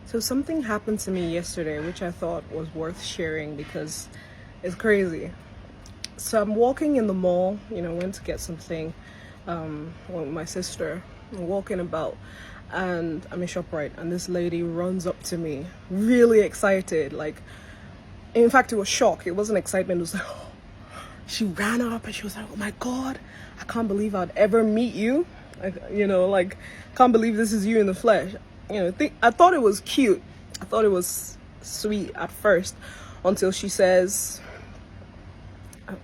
So something happened to me yesterday, which I thought was worth sharing because it's crazy. So I'm walking in the mall, went to get something with my sister. I'm walking about and I'm in ShopRite and this lady runs up to me, really excited. Like, in fact, it was shock. It wasn't excitement. It was like, she ran up and she was like, oh my God, I can't believe I'd ever meet you. Like, can't believe this is you in the flesh. I thought it was cute. I thought it was sweet at first until she says,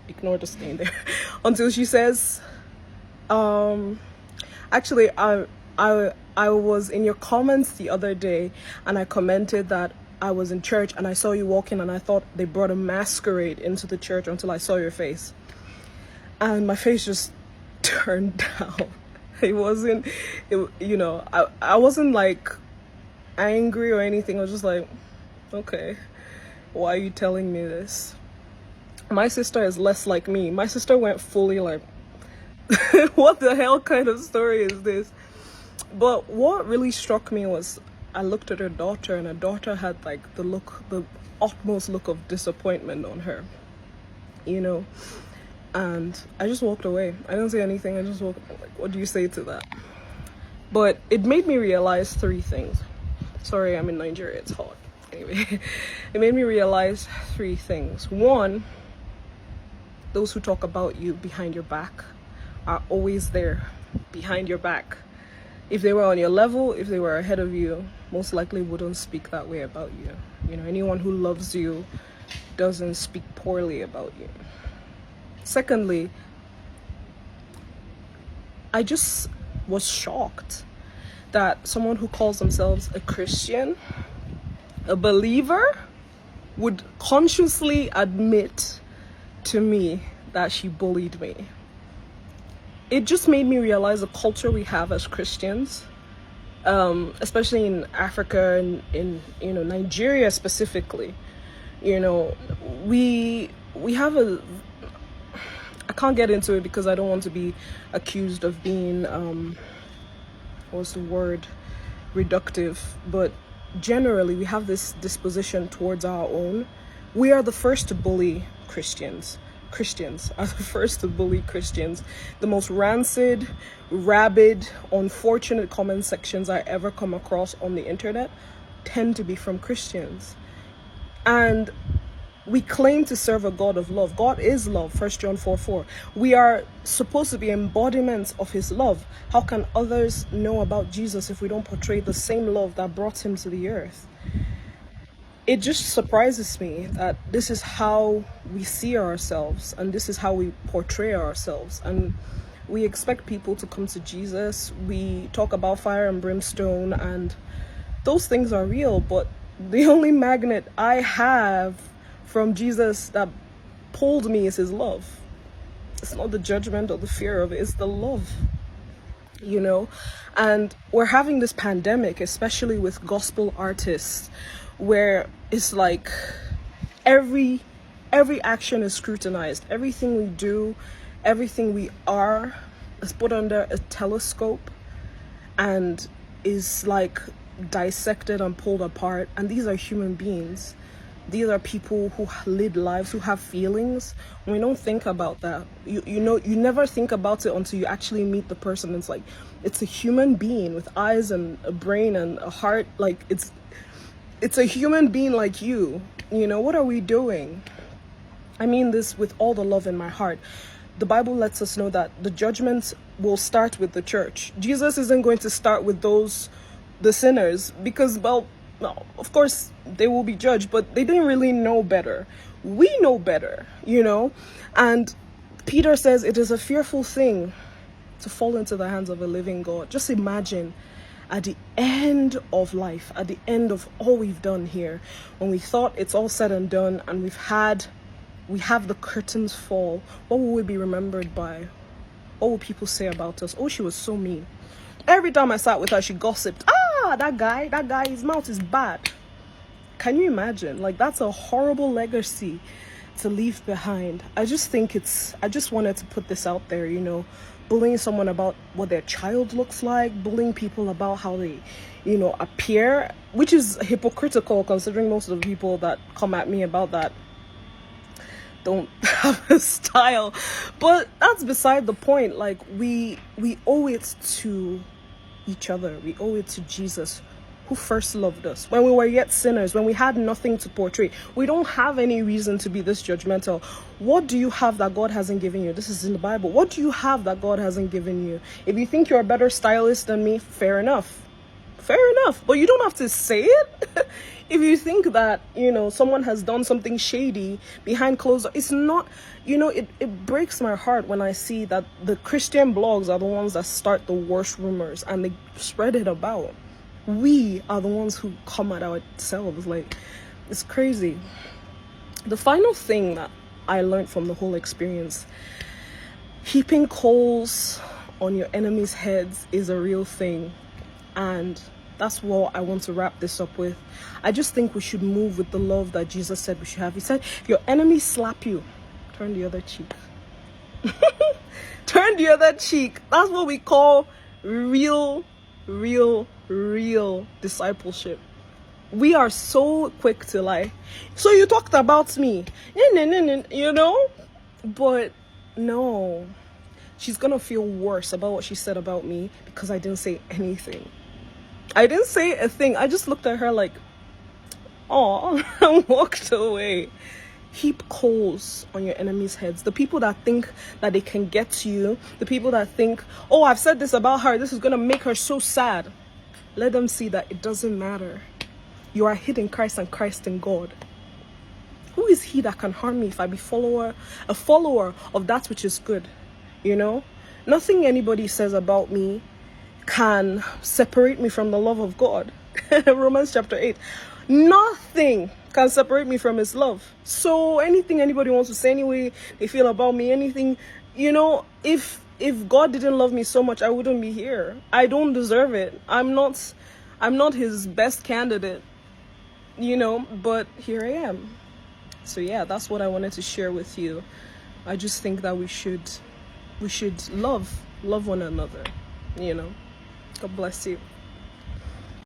ignore the stain there, until she says, actually, I was in your comments the other day and I commented that I was in church and I saw you walking and I thought they brought a masquerade into the church until I saw your face. And my face just turned down. I wasn't like angry or anything. I was just like, okay, why are you telling me this? My sister is less like me. My sister went fully like, what the hell kind of story is this? But what really struck me was I looked at her daughter and her daughter had like the utmost look of disappointment on her, and I just walked away. I didn't say anything. I just walked, like, what do you say to that? But it made me realize three things. Sorry, I'm in Nigeria, it's hot. Anyway, it made me realize three things. One, those who talk about you behind your back are always there behind your back. If they were on your level, if they were ahead of you, most likely wouldn't speak that way about you. Anyone who loves you doesn't speak poorly about you. Secondly, I just was shocked that someone who calls themselves a Christian, a believer, would consciously admit to me that she bullied me. It just made me realize the culture we have as Christians, especially in Africa and in Nigeria specifically. We have I can't get into it because I don't want to be accused of being what's the word, reductive, but generally we have this disposition towards our own. We are the first to bully Christians. Christians are the first to bully Christians. The most rancid, rabid, unfortunate comment sections I ever come across on the internet tend to be from Christians. And we claim to serve a God of love. God is love, 1 John 4:4. We are supposed to be embodiments of his love. How can others know about Jesus if we don't portray the same love that brought him to the earth? It just surprises me that this is how we see ourselves and this is how we portray ourselves. And we expect people to come to Jesus. We talk about fire and brimstone and those things are real, but the only magnet I have from Jesus that pulled me is his love. It's not the judgment or the fear of it, it's the love. And we're having this pandemic, especially with gospel artists, where it's like every action is scrutinized. Everything we do, everything we are is put under a telescope and is like dissected and pulled apart. And these are human beings. These are people who lead lives, who have feelings. We don't think about that. You never think about it until you actually meet the person. It's like, it's a human being with eyes and a brain and a heart. Like, it's a human being like you. What are we doing? I mean this with all the love in my heart. The Bible lets us know that the judgment will start with the church. Jesus isn't going to start with the sinners, because, well, no, of course they will be judged, but they didn't really know better. We know better, And Peter says it is a fearful thing to fall into the hands of a living God. Just imagine at the end of life, at the end of all we've done here, when we thought it's all said and done and we have the curtains fall, what will we be remembered by? What will people say about us? Oh, she was so mean. Every time I sat with her, she gossiped. That guy, his mouth is bad. Can you imagine? Like, that's a horrible legacy to leave behind. I just wanted to put this out there, bullying someone about what their child looks like, bullying people about how they, appear, which is hypocritical considering most of the people that come at me about that don't have a style. But that's beside the point. Like, we owe it to each other. We owe it to Jesus, who first loved us when we were yet sinners, when we had nothing to portray. We don't have any reason to be this judgmental. What do you have that God hasn't given you? This is in the Bible. What do you have that God hasn't given you? If you think you're a better stylist than me, fair enough. But you don't have to say it. If you think that, someone has done something shady behind closed doors, it's not, it breaks my heart when I see that the Christian blogs are the ones that start the worst rumors and they spread it about. We are the ones who come at ourselves. Like, it's crazy. The final thing that I learned from the whole experience, heaping coals on your enemies' heads is a real thing. And that's what I want to wrap this up with. I just think we should move with the love that Jesus said we should have. He said, if your enemies slap you, turn the other cheek. Turn the other cheek. That's what we call real discipleship. We are so quick to lie. So you talked about me, but no, she's gonna feel worse about what she said about me because I didn't say anything. I didn't say a thing. I just looked at her like, oh, and walked away. Heap coals on your enemies' heads. The people that think that they can get to you, the people that think, oh, I've said this about her, this is gonna make her so sad. Let them see that it doesn't matter. You are hid in Christ and Christ in God. Who is he that can harm me if I be a follower of that which is good? Nothing anybody says about me can separate me from the love of God. Romans chapter 8. Nothing can separate me from his love. So anything anybody wants to say, anyway they feel about me, anything, if God didn't love me so much, I wouldn't be here. I don't deserve it. I'm not his best candidate, but here I am. So yeah, that's what I wanted to share with you. I just think that we should love one another, God bless you.